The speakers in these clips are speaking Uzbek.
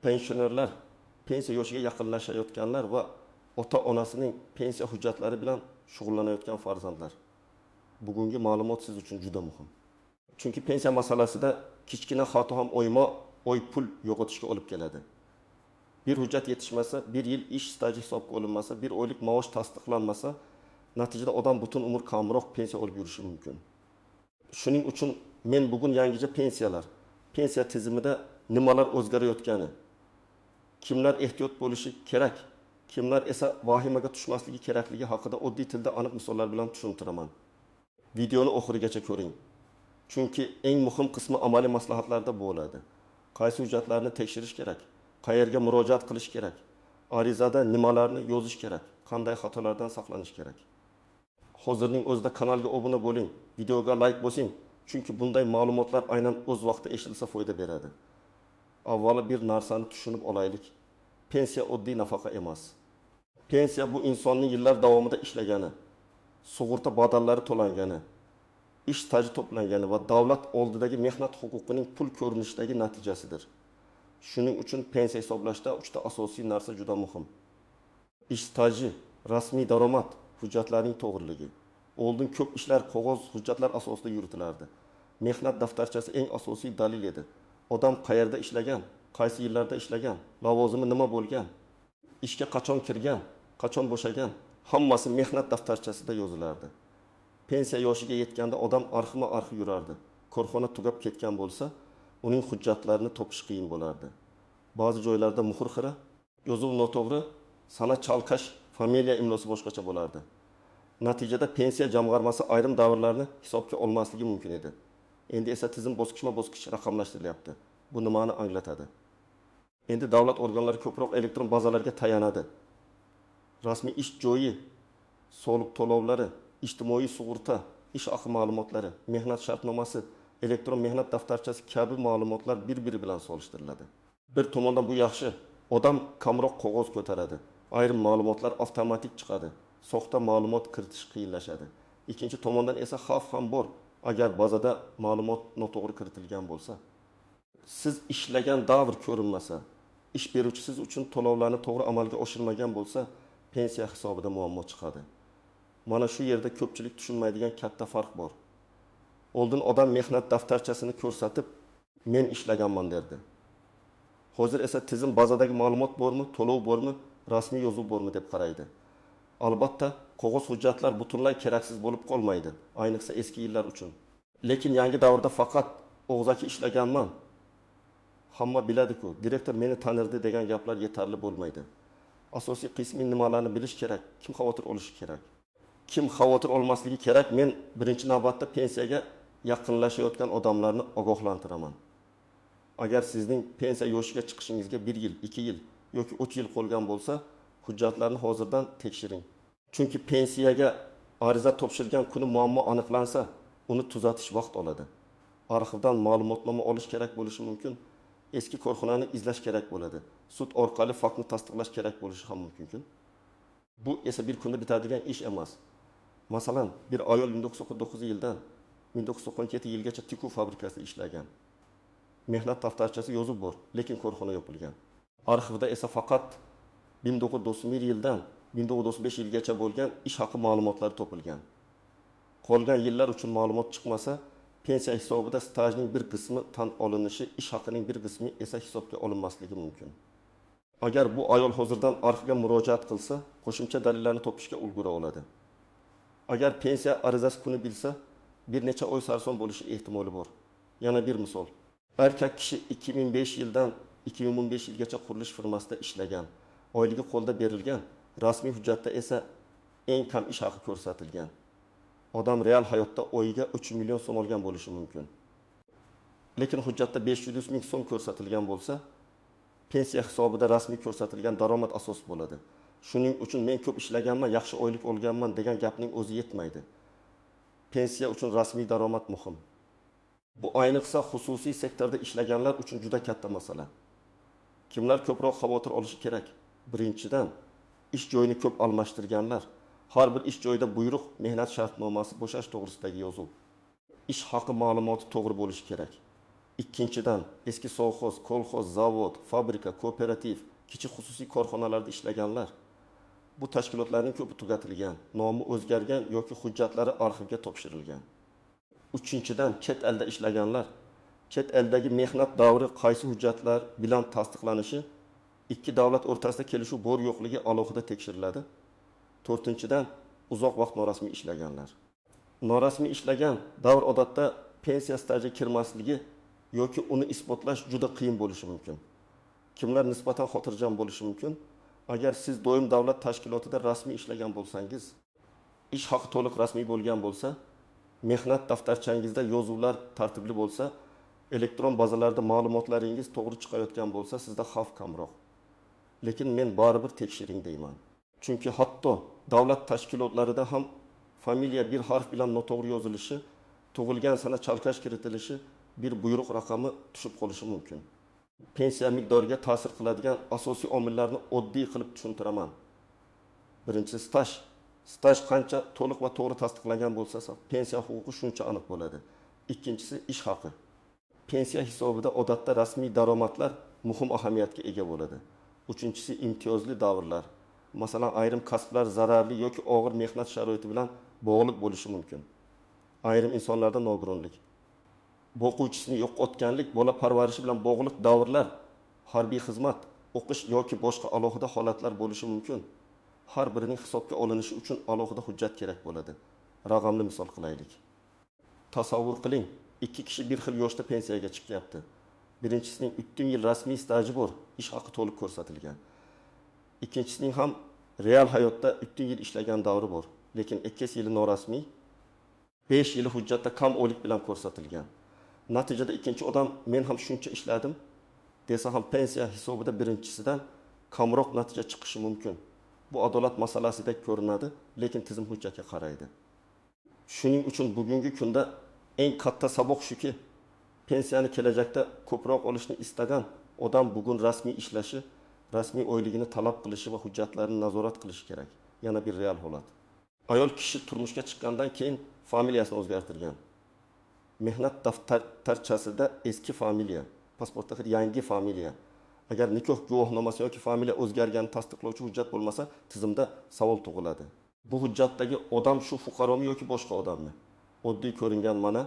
pensionerlar, pensiya yoshiga yaqinlashayotganlar va ota-onasining pensiya hujjatlari bilan shug'ullanayotgan farzandlar. Bugungi ma'lumot siz uchun juda muhim. Chunki pensiya masalasida kichkina xato ham oy pul yo'qotishga olib keladi. Bir hujjat yetishmasa, bir yil ish staji hisobga olinmasa, bir oylik maosh tasdiqlanmasa, natijada odam butun umr kamroq pensiya olib yurishi mumkin. Shuning uchun men bugun yangicha pensiya tizimida nimalar o'zgarayotgani, kimlar ehtiyot bo'lishi kerak, kimlar esa vahimaga tushmasligi kerakligi haqida oddiy tilda aniq misollar bilan tushuntiraman. Videoni oxirigacha ko'ring. Chunki eng muhim qismi amaliy maslahatlarda bo'ladi. Qaysi hujjatlarni tekshirish kerak, qayerga murojaat qilish kerak, arizada nimalarni yozish kerak, qanday xatolardan saqlanish kerak. Hozirning o'zida kanalga obuna bo'ling, videoga like bosing, chunki bunday ma'lumotlar aynan o'z vaqtida eshitilsa foyda beradi. Avvalo bir narsani tushunib olaylik. Pensiya oddiy nafaqa emas. Pensiya bu insonning yillar davomida ishlagani, sug'urta badallari to'langani, ish staji to'plangani va davlat oldidagi mehnat huquqining pul ko'rinishidagi natijasidir. Shuning uchun pensiya hisoblashda 3 ta asosiy narsa juda muhim. Ish staji, rasmiy daromad, hujjatlarning to'g'riligi. Oldin ko'p ishlar qog'oz hujjatlar asosida yuritilardi. Mehnat daftarchasi eng asosiy dalil edi. Odam qayerda ishlagan, qaysi yillarda ishlagan, lavozimi nima bo'lgan, ishga qachon kirgan, qachon bo'shagan, hammasi mehnat daftarchasida yozilardi. Pensiya yoshiga yetganda odam arxma-arx yurardi. Korxona tugab ketgan bo'lsa, uning hujjatlarini topish qiyin bo'lardi. Ba'zi joylarda muhr xira, yozuv noto'g'ri, sana chalkash, familiya imlosi boshqacha bo'lardi. Natijada pensiya jamg'armasi ayrim davrlarni hisobga olmasligi mumkin edi. Endi esa tizim bosqichma-bosqich raqamlashtirilyapti. Bu nimani anglatadi? Endi davlat organlari ko'proq elektron bazalarga tayanadi. Rasmiy ish joyi, soliq to'lovlari, ijtimoiy sug'urta, ish haqi ma'lumotlari, mehnat shartnomasi, elektron mehnat daftarchasi kabi ma'lumotlar bir-biri bilan solishtiriladi. Bir tomondan bu yaxshi, odam kamroq qog'oz ko'taradi. Ayrim ma'lumotlar avtomatik chiqadi. Soxta ma'lumot kiritish qiyinlashadi. Ikkinchi tomondan esa xavf ham bor. Agar bazada ma'lumot noto'g'ri kiritilgan bo'lsa, siz ishlagan davr ko'rinmasa, ish beruvchi siz uchun to'lovlarni to'g'ri amalga oshirmagan bo'lsa, pensiya hisobida muammo chiqadi. Mana shu yerda ko'pchilik tushunmaydigan katta farq bor. Oldin odam mehnat daftarchasini ko'rsatib, men ishlaganman derdi. Hozir esa tizim bazadagi ma'lumot bormi, to'lov bormi, rasmiy yozuv bormi deb qaraydi. Albatta, qog'oz hujjatlar butunlay keraksiz bo'lib qolmaydi, ayniqsa eski yillar uchun. Lekin yangi davrda faqat og'zaki ishlaganman, hamma biladi-ku, direktor meni tanirdi degan gaplar yetarli bo'lmaydi. Asosiy qismi nimalarni bilish kerak, kim xavotir olishi kerak. Kim xavotir olmasligi kerak? Men birinchi navbatda pensiyaga yaqinlashayotgan odamlarni ogohlantiraman. Agar sizning pensiya yoshiga chiqishingizga 1 yil, 2 yil yoki 3 yil qolgan bo'lsa, hujjatlarni hozirdan tekshiring. Chunki pensiyaga ariza topshirgan kuni muammo aniqlansa, uni tuzatish vaqt oladi. Arxivdan ma'lumotnoma olish kerak bo'lishi mumkin. Eski korxonani izlash kerak bo'ladi. Sud orqali faktni tasdiqlash kerak bo'lishi ham mumkin. Bu esa bir kunda bitadigan ish emas. Masalan, bir ayol 1949 yildan 1997 yilgacha tikuv fabrikasida ishlagan. Mehnat daftarchasi yozib bor, lekin korxona yopilgan. Arxivda esa faqat 1991 yildan 1995 yilgacha bo'lgan ish haqi ma'lumotlari topilgan. Qolgan yillar uchun ma'lumot chiqmasa, pensiya hisobida stajning bir qismi tan olinishi, ish haqining bir qismi esa hisobga olinmasligi mumkin. Agar bu ayol hozirdan arxivga murojaat qilsa, qo'shimcha dalillarni topishga ulgura oladi. Agar pensiya arizasi kuni bilsa, bir necha oy sarson bo'lishi ehtimoli bor. Yana bir misol. Erkak kishi 2005 yildan 2015 yilgacha qurilish firmasida ishlagan. Oyligi qo'lda berilgan, rasmiy hujjatda esa eng kam ish haqi ko'rsatilgan. Odam real hayotda oyiga 3 million so'm olgan bo'lishi mumkin. Lekin hujjatda 500 ming so'm ko'rsatilgan bo'lsa, pensiya hisobida rasmiy ko'rsatilgan daromad asos bo'ladi. Shuning uchun men ko'p ishlaganman, yaxshi oylik olganman degan gapning o'zi yetmaydi. Pensiya uchun rasmiy daromad muhim. Bu ayniqsa xususiy sektorda ishlaganlar uchun juda katta masala. Kimlar ko'proq xavotir olishi kerak? Birinchidan, ish joyini ko'p almashtirganlar. Har bir ish joyida buyruq, mehnat shartnomasi, bo'shash to'g'risidagi yozuv. Ish haqi ma'lumoti to'g'ri bo'lishi kerak. Ikkinchidan, eski sovxoz, kolxoz, zavod, fabrika, kooperativ, kichik xususiy korxonalarda ishlaganlar. Bu tashkilotlarning ko'pi tugatilgan, nomi o'zgargan yoki hujjatlari arxivga topshirilgan. Uchinchidan, chet elda ishlaganlar. Chet eldagi mehnat davri qaysi hujjatlar bilan tasdiqlanishi, ikki davlat o'rtasida kelishuv bor yo'qligi alohida tekshiriladi. To'rtinchidan, uzoq vaqt norasmiy ishlaganlar. Norasmiy ishlagan davr odatda pensiya stajiga kirmasligi yoki uni isbotlash juda qiyin bo'lishi mumkin. Kimlar nisbatan xotirjam bo'lishi mumkin? Agar siz doim davlat tashkilotida rasmiy ishlagan bo'lsangiz, ish haqi to'liq rasmiy bo'lgan bo'lsa, mehnat daftarchangizda yozuvlar tartibli bo'lsa, elektron bazalarda ma'lumotlaringiz to'g'ri chiqayotgan bo'lsa, sizda xavf kamroq. Lekin men baribir tekshiring deyman. Chunki hatto davlat tashkilotlarida ham familiya bir harf bilan noto'g'ri yozilishi, tug'ilgan sana chalkash kiritilishi, bir buyruq raqami tushib qolishi mumkin. Pensiya miqdoriga ta'sir qiladigan asosiy omillarni oddiy qilib tushuntiraman. Birinchisi staj. Staj qancha to'liq va to'g'ri tasdiqlangan bo'lsa, pensiya huquqi shuncha aniq bo'ladi. Ikkinchisi ish haqi. Pensiya hisobida odatda rasmiy daromadlar muhim ahamiyatga ega bo'ladi. Uchinchisi imtiyozli davrlar. Masalan, ayrim kasblar zararli yoki og'ir mehnat sharoiti bilan bog'liq bo'lishi mumkin. Ayrim insonlarda nogironlik, o'quvchisini yo'qotganlik, bola parvarishi bilan bog'liq davrlar, harbiy xizmat, o'qish yoki boshqa alohida holatlar bo'lishi mumkin. Har birining hisobga olinishi uchun alohida hujjat kerak bo'ladi. Raqamli misol qilaylik. Tasavvur qiling, ikki kishi bir xil yoshda pensiyaga chiqyapti. Birinchisining 3 yil rasmiy staji bor, ish haqi to'liq ko'rsatilgan. Ikkinchisining ham real hayotda 3 yil ishlagan davri bor, lekin 2 yili norasmiy, 5 yili hujjatda kam oylik bilan ko'rsatilgan. Natijada ikkinchi odam men ham shuncha ishladim desa ham pensiya hisobida birinchisidan kamroq natija chiqishi mumkin. Bu adolat masalasidek ko'rinadi, lekin tizim hujjatga qaraydi. Shuning uchun bugungi kunda eng katta saboq shuki, pensiyani kelajakda ko'proq olishni istagan odam bugun rasmiy ishlashi, rasmiy oyligini talab qilishi va hujjatlarini nazorat qilishi kerak. Yana bir real holat. Ayol kishi turmushga chiqqandan keyin familiyasini o'zgartirgan. Mehnat daftarchasida eski familiya, pasportda yangi familiya. Agar nikoh guvohnomasi yoki familiya o'zgarganini tasdiqlovchi hujjat bo'lmasa, tizimda savol tug'iladi. Bu hujjatdagi odam shu fuqaromi yoki boshqa odammi? Oddiy ko'ringan mana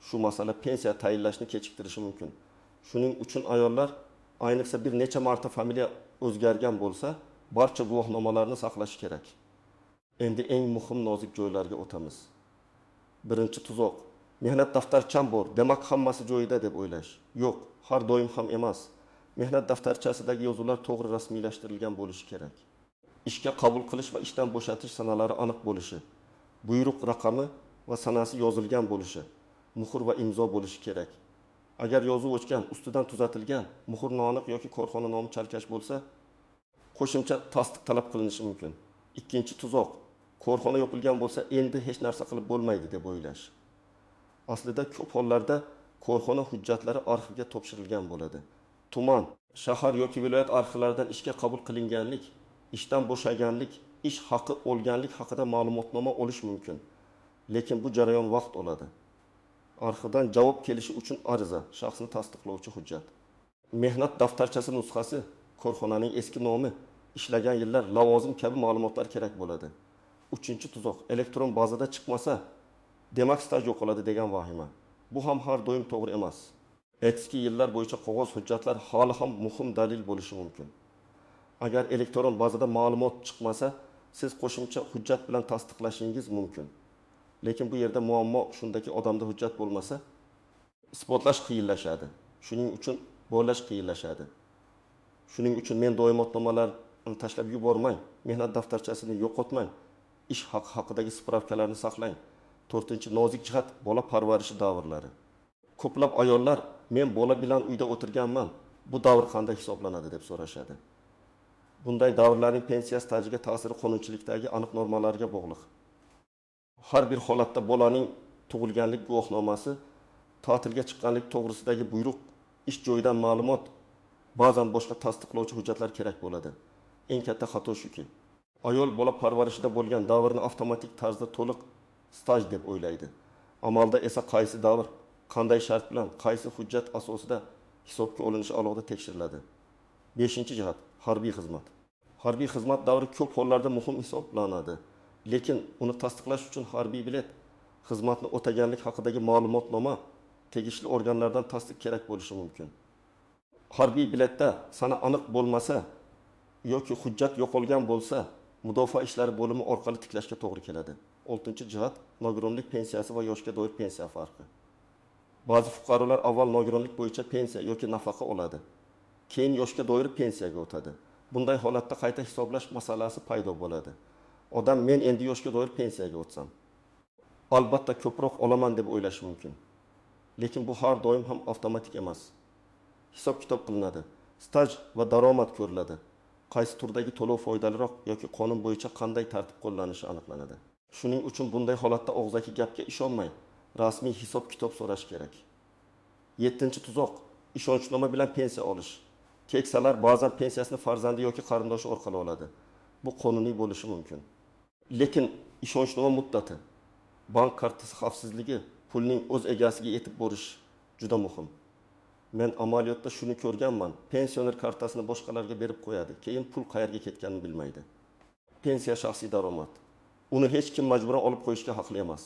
shu masala pensiya tayinlashni kechiktirishi mumkin. Shuning uchun ayollar ayniqsa bir necha marta familiya o'zgargan bo'lsa, barcha guvohnomalarni saqlash kerak. Endi eng muhim nozik joylarga o'tamiz. Birinchi tuzoq. Mehnat daftarcham bor, demak hammasi joyida deb o'ylash. Yo'q, har doim ham emas. Mehnat daftarchasidagi yozuvlar to'g'ri rasmiylashtirilgan bo'lishi kerak. Ishga qabul qilish va ishdan bo'shatish sanalari aniq bo'lishi, buyruq raqami va sanasi yozilgan bo'lishi, muhr va imzo bo'lishi kerak. Agar yozuv o'chgan, ustidan tuzatilgan, muhr noaniq yoki korxona nomi chalkash bo'lsa, qo'shimcha tasdiq talab qilinishi mumkin. Ikkinchi tuzoq. Korxona yopilgan bo'lsa, endi hech narsa qilib bo'lmaydi deb o'ylash. Aslida ko'p hollarda korxona hujjatlari arxivga topshirilgan bo'ladi. Tuman, shahar yoki viloyat arxivlaridan ishga qabul qilinganlik, ishdan bo'shaganlik, ish haqi olganlik haqida ma'lumotnoma olish mumkin. Lekin bu jarayon vaqt oladi. Arxivdan javob kelishi uchun ariza, shaxsni tasdiqlovchi hujjat. Mehnat daftarchasi nusxasi, korxonaning eski nomi, ishlagan yillar, lavozim kabi ma'lumotlar kerak bo'ladi. Uchinchi tuzoq, elektron bazada chiqmasa, demak staj yo'qoladi degan vahima. Bu ham har doim to'g'ri emas. Eski yillar bo'yicha qog'oz hujjatlar hali ham muhim dalil bo'lishi mumkin. Agar elektron bazada ma'lumot chiqmasa, siz qo'shimcha hujjat bilan tasdiqlashingiz mumkin. Lekin bu yerda muammo shundaki, odamda hujjat bo'lmasa, isbotlash qiyinlashadi. Shuning uchun bo'lash qiyinlashadi. Shuning uchun men doimotnomalarni tashlab yubormang, mehnat daftarchasini yo'qotmang, ish haqidagi spravkalarni saqlang. 4-chi nozik jihat bola parvarishi davrlari. Ko'plab ayollar men bola bilan uyda o'tirganman, bu davr qanday hisoblanadi deb so'rashadi. Bunday davrlarning pensiya stajiga ta'siri qonunchilikdagi aniq normalarga bog'liq. Har bir holatda bolaning tug'ilganlik guvohnomasi, ta'tilga chiqqanlik to'g'risidagi buyruq, ish joyidan ma'lumot, ba'zan boshqa tasdiqlovchi hujjatlar kerak bo'ladi. Eng katta xato shuki, ayol bola parvarishida bo'lgan davrni avtomatik tarzda to'liq staj deb o'ylaydi. Amalda esa qaysi davr qanday shart bilan, qaysi hujjat asosida hisobga olinishi alohida tekshiriladi. 5-jihat harbiy xizmat. Harbiy xizmat davri ko'p hollarda muhim hisoblanadi. Lekin uni tasdiqlash uchun harbiy bilet, xizmatni o'taganlik haqidagi ma'lumotnoma tegishli organlardan tasdiq kerak bo'lishi mumkin. Harbiy biletda sana aniq bo'lmasa yoki hujjat yo'qolgan bo'lsa, mudofaa ishlari bo'limi orqali tiklashga to'g'ri keladi. 6-jihat nogironlik pensiyasi va yoshga doir pensiya farqi. Ba'zi fuqarolar avval nogironlik bo'yicha pensiya yoki nafaqa oladi. Keyin yoshga doir pensiyaga o'tadi. Bunday holatda qayta hisoblash masalasi paydo bo'ladi. Odam men endi yoshga doir pensiyaga o'tsam, albatta ko'proq olaman deb o'ylash mumkin. Lekin bu har doim ham avtomatik emas. Hisob-kitob qilinadi. Staj va daromad ko'riladi. Qaysi turdagi to'lov foydaliroq yoki qonun bo'yicha qanday tartib qo'llanishi aniqlanadi. Shuning uchun bunday holatda og'zaki gapga ishonmay, rasmiy hisob-kitob so'rash kerak. 7-tuzoq ishonchnoma bilan pensiya olish. Keksalar ba'zan pensiyasini farzandi yoki qarindoshi orqali oladi. Bu qonuniy bo'lishi mumkin. Lekin ishonchnoma muddati, bank kartasi xavfsizligi, pulning o'z egasiga yetib borish juda muhim. Men amaliyotda shuni ko'rganman. Pensioner kartasini boshqalarga berib qo'yadi, keyin pul qayerga ketganini bilmaydi. Pensiya shaxsiy daromad. Uni hech kim majburan olib qo'yishga haqli emas.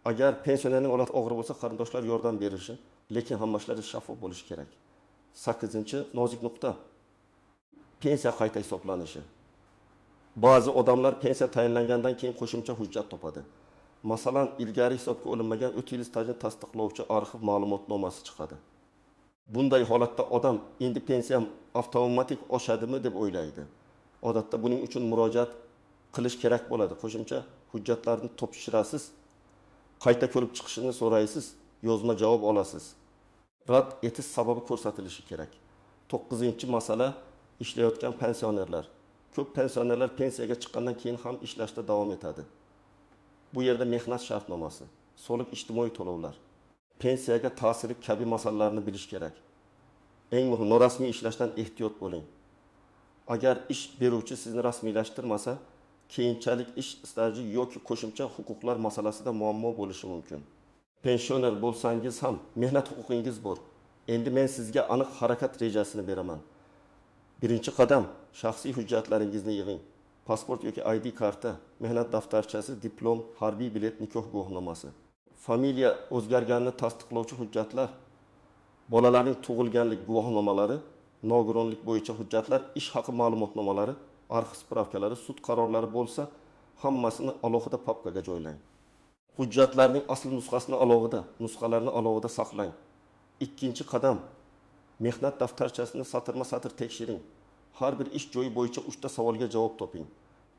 Agar pensionerning holati og'ir bo'lsa, qarindoshlar yordam berishi, lekin hamma ishlar shaffof bo'lishi kerak. 8-nozik nuqta. Pensiya qayta hisoblanishi. Ba'zi odamlar pensiya tayinlangandan keyin qo'shimcha hujjat topadi. Masalan, ilgari hisobga olinmagan 3 yil stajni tasdiqlovchi arxiv ma'lumotnomasi chiqadi. Bunday holatda odam endi pensiyam avtomatik oshadimi deb o'ylaydi. Odatda buning uchun murojaat qilish kerak bo'ladi. Qo'shimcha hujjatlarni topshirasiz, qayta ko'rib chiqishini so'raysiz, yozma javob olasiz. Rad etish sababi ko'rsatilishi kerak. 9-masala ishlayotgan pensionerlar. Ko'p pensionerlar pensiyaga chiqqandan keyin ham ishlashda davom etadi. Bu yerda mehnat shartnomasi, soliq ijtimoiy to'lovlar, pensiyaga ta'siri kabi masalalarni bilish kerak. Eng muhim, norasmiy ishlashdan ehtiyot bo'ling. Agar ish beruvchi sizni rasmiylashtirmasa, keyinchalik ish staji yoki qo'shimcha huquqlar masalasida muammo bo'lishi mumkin. Pensioner bo'lsangiz ham mehnat huquqingiz bor. Endi men sizga aniq harakat rejasini beraman. 1-qadam, shaxsiy hujjatlaringizni yig'ing. Pasport yoki ID karta, mehnat daftarchasi, diplom, harbiy bilet, nikoh guvohnomasi. Familiya o'zgarganini tasdiqlovchi hujjatlar, bolalarning tug'ilganlik guvohnomalari, nogironlik bo'yicha hujjatlar, ish haqi ma'lumotnomalari, arxiv spravkalari, sud qarorlari bo'lsa, hammasini alohida papkaga joylang. Hujjatlarning asl nusxasini alohida, nusxalarni alohida saqlang. 2-qadam, mehnat daftarchasini satrma-satr tekshiring. Har bir ish joyi bo'yicha 3 ta savolga javob toping.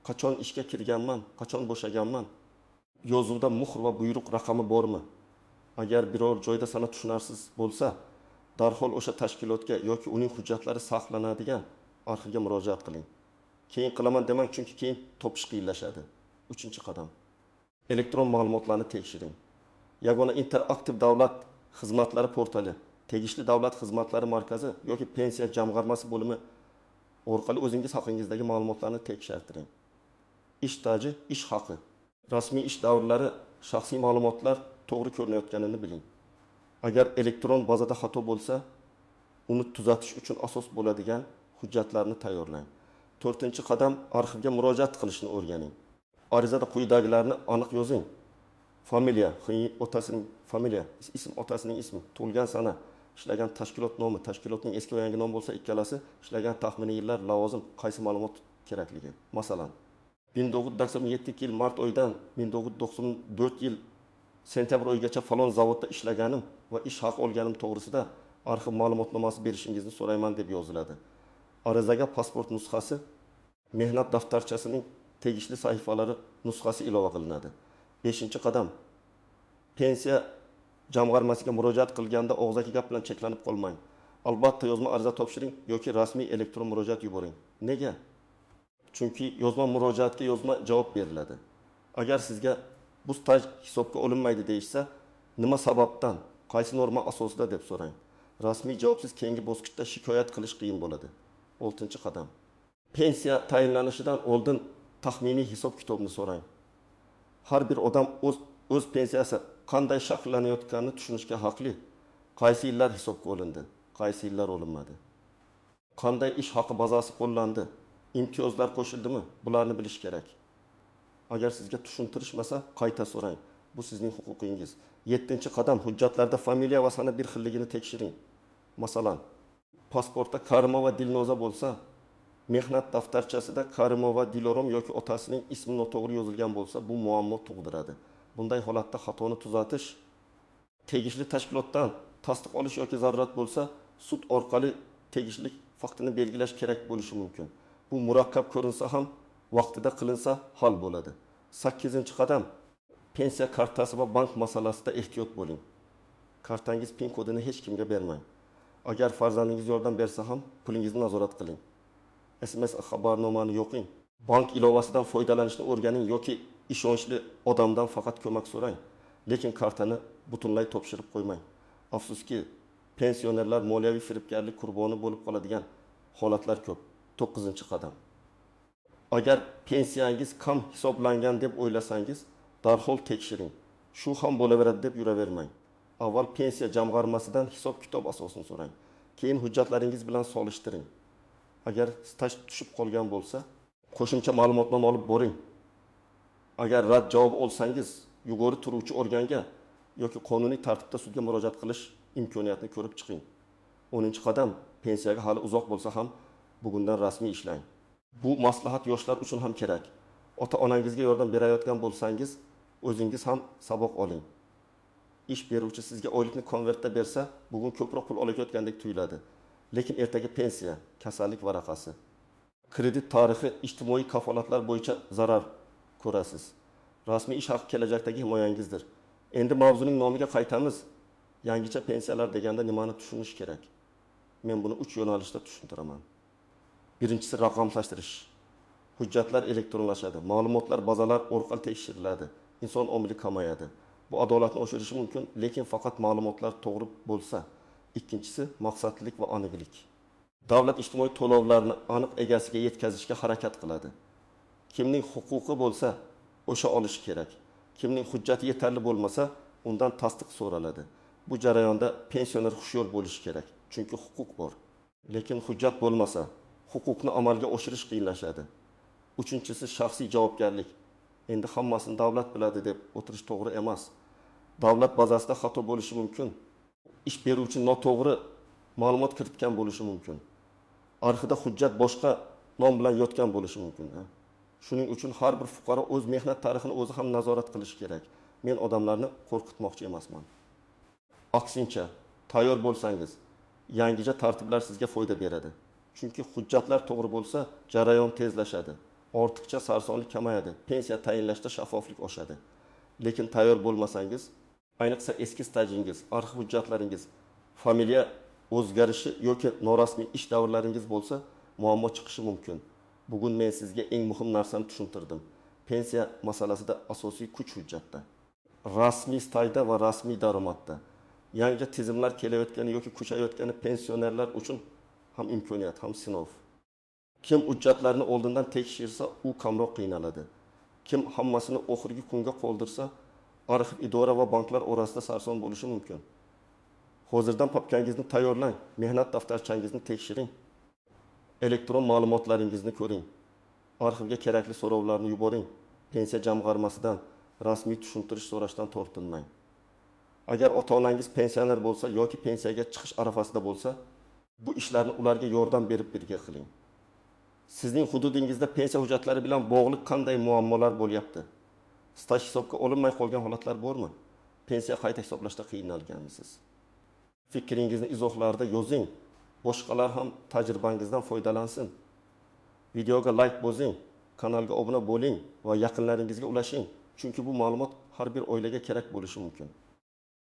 Qachon ishga kirganman, qachon bo'shaganman? Yozuvda muhr va buyruq raqami bormi? Agar biror joyda sana tushunarsiz bo'lsa, darhol o'sha tashkilotga yoki uning hujjatlari saqlanadigan arxivga murojaat qiling. Keyin qilaman demang, chunki keyin topish qiyinlashadi. 3-qadam. Elektron ma'lumotlarni tekshiring. Yagona interaktiv davlat xizmatlari portali, tegishli davlat xizmatlari markazi yoki pensiya jamg'armasi bo'limi orqali o'zingiz haqingizdagi ma'lumotlarni tekshirtiring. Ish staji, ish haqi, rasmiy ish davrlari, shaxsiy ma'lumotlar to'g'ri ko'rinayotganini biling. Agar elektron bazada xato bo'lsa, uni tuzatish uchun asos bo'ladigan hujjatlarni tayyorlang. 4-qadam, arxivga murojaat qilishni o'rganing. Arizada quyidagilarni aniq yozing. Familiya, otasining familiya, ism otasining ismi, tug'ilgan sana, ishlagan tashkilot nomi, tashkilotning eski va yangi nomi bo'lsa ikkalasi, ishlagan taxminiy yillar, lavozim, qaysi ma'lumot kerakligi. Masalan, 1997 yil mart oyidan 1994 yil sentyabr oyigacha falon zavodda ishlaganim va ish haqi olganim to'g'risida arxiv ma'lumotnomasi berishingizni so'rayman deb yoziladi. Arizaga pasport nusxasi, mehnat daftarchasining tegishli sahifalari nusxasi ilova qilinadi. 5-qadam, pensiya jamg'armasiga murojaat qilganda og'zaki gap bilan cheklanib qolmang. Albatta yozma ariza topshiring yoki rasmiy elektron murojaat yuboring. Nega? Chunki yozma murojaatga yozma javob beriladi. Agar sizga bu staj hisobga olinmaydi deyishsa, nima sababdan, qaysi norma asosida deb so'rang. Rasmiy javobsiz keyingi bosqichda shikoyat qilish qiyin bo'ladi. 6-qadam. Pensiya tayinlanishidan oldin taxminiy hisob-kitobni so'rang. Har bir odam o'z pensiyasi qanday shakllanayotganini tushunishga haqli. Qaysi yillar hisobga olindi, qaysi yillar olinmadi. Qanday ish haqi bazasi qo'llandi, imtiyozlar qo'shildimi? Bularni bilish kerak. Agar sizga tushuntirishmasa, qayta so'rang. Bu sizning huquqingiz. 7-qadam hujjatlarda familiya va sana bir xilligini tekshiring. Masalan, pasportda Karimova Dilnoza bo'lsa, mehnat daftarchasida Karimova Dilorom yoki otasining ismi noto'g'ri yozilgan bo'lsa, bu muammo tug'diradi. Bunday holatda xatoni tuzatish, tegishli tashkilotdan tasdiq olish yoki zarurat bo'lsa, sud orqali tegishli faktini belgilash kerak bo'lishi mumkin. Bu murakkab ko'rinsa ham vaqtida qilinsa hal bo'ladi. 8-qadam pensiya kartasi va bank masalasida ehtiyot bo'ling. Kartangiz pin kodini hech kimga bermang. Agar farzandingiz yordam bersa ham pulingizni nazorat qiling. SMS xabarnomani yo'qing. Bank ilovasidan foydalanishni o'rganing yoki ishonchli odamdan faqat ko'mak so'rang. Lekin kartani butunlay topshirib qo'ymang. Afsuski, pensionerlar moliyaviy firibgarlik qurboni bo'lib qoladigan holatlar ko'p. 9-qadam. Agar pensiyangiz kam hisoblangan deb o'ylasangiz, darhol tekshiring. Shu ham bo'laveradi deb yuravermang. Avval pensiya jamg'armasidan hisob-kitob asosini so'rang. Keyin hujjatlaringiz bilan solishtiring. Agar staj tushib qolgan bo'lsa, qo'shimcha ma'lumotnoma olib boring. Agar rad javob olsangiz, yuqori turuvchi organga yoki qonuniy tartibda sudga murojaat qilish imkoniyatini ko'rib chiqing. 10-qadam pensiyaga hali uzoq bo'lsa ham bugundan rasmiy ishlang. Bu maslahat yoshlar uchun ham kerak. Ota-onangizga yordam berayotgan bo'lsangiz, o'zingiz ham saboq oling. Ish beruvchi sizga oylikni konvertda bersa, bugun ko'proq pul olayotgandek tuyuladi. Lekin ertaga pensiya, kasallik varaqasi, kredit tarixi, ijtimoiy kafolatlar bo'yicha zarar ko'rasiz. Rasmiy ish haqi kelajakdagi himoyangizdir. Endi mavzuning nomiga qaytamiz. Yangicha pensiyalar deganda nimani tushunish kerak? Men buni 3 yo'nalishda tushuntiraman. Birinchisi raqamlashtirish. Hujjatlar elektronlashadi, ma'lumotlar bazalar orqali tekshiriladi. Inson umri kamayadi. Bu adolatni oshirishi mumkin, lekin faqat ma'lumotlar to'g'ri bo'lsa. Ikkinchisi maqsadlik va aniqlik. Davlat ijtimoiy to'lovlarni aniq egasiga yetkazishga harakat qiladi. Kimning huquqi bo'lsa, o'sha olish kerak. Kimning hujjati yetarli bo'lmasa, undan tasdiq so'raladi. Bu jarayonda pensioner hushyor bo'lishi kerak, chunki huquq bor. Lekin hujjat bo'lmasa, huquqni amalga oshirish qiyinlashadi. Uchinchisi shaxsiy javobgarlik. Endi hammasini davlat biladi deb o'tirish to'g'ri emas. Davlat bazasida xato bo'lishi mumkin. Ish beruvchi noto'g'ri ma'lumot kiritgan bo'lishi mumkin. Arxivda hujjat boshqa nom bilan yotgan bo'lishi mumkin. Shuning uchun har bir fuqaro o'z mehnat tarixini o'zi ham nazorat qilishi kerak. Men odamlarni qo'rqitmoqchi emasman. Aksincha, tayyor bo'lsangiz, yangicha tartiblar sizga foyda beradi. Chunki hujjatlar to'g'ri bo'lsa, jarayon tezlashadi. Ortiqcha sarsonlik kamayadi. Pensiya tayinlashda shaffoflik oshadi. Lekin tayyor bo'lmasangiz, ayniqsa eski stajingiz, arxiv hujjatlaringiz, familiya o'zgarishi yoki norasmiy ish davrlaringiz bo'lsa, muammo chiqishi mumkin. Bugun men sizga eng muhim narsani tushuntirdim. Pensiya masalasida asosiy kuch hujjatda. Rasmiy stajda va rasmiy daromadda. Yangi tizimlar kelayotgani yoki kuchayotgani pensionerlar uchun ham imkoniyat, ham sinov. Kim hujjatlarni oldindan tekshirsa, u kamroq qiynaladi. Kim hammasini oxirgi kunga qoldirsa, arxiv idora va banklar orasida sarson bo'lishi mumkin. Hozirdan papkangizni tayyorlang, mehnat daftarchangizni tekshiring. Elektron ma'lumotlaringizni ko'ring. Arxivga kerakli so'rovlarni yuboring. Pensiya jamg'armasidan rasmiy tushuntirish so'rashdan tortinmang. Agar ota-onangiz pensioner bo'lsa yoki pensiyaga chiqish arafasida bo'lsa, bu ishlarni ularga yordam berib birga qiling. Sizning hududingizda pensiya hujjatlari bilan bog'liq qanday muammolar bo'lyapti? Staj hisobga olinmay qolgan holatlar bormi? Pensiya qayta hisoblashda qiynalganmisiz? Fikringizni izohlarda yozing. Boshqalar ham tajribangizdan foydalansin. Videoga like bosing, kanalga obuna bo'ling va yaqinlaringizga ulashing. Chunki bu ma'lumot har bir oilaga kerak bo'lishi mumkin.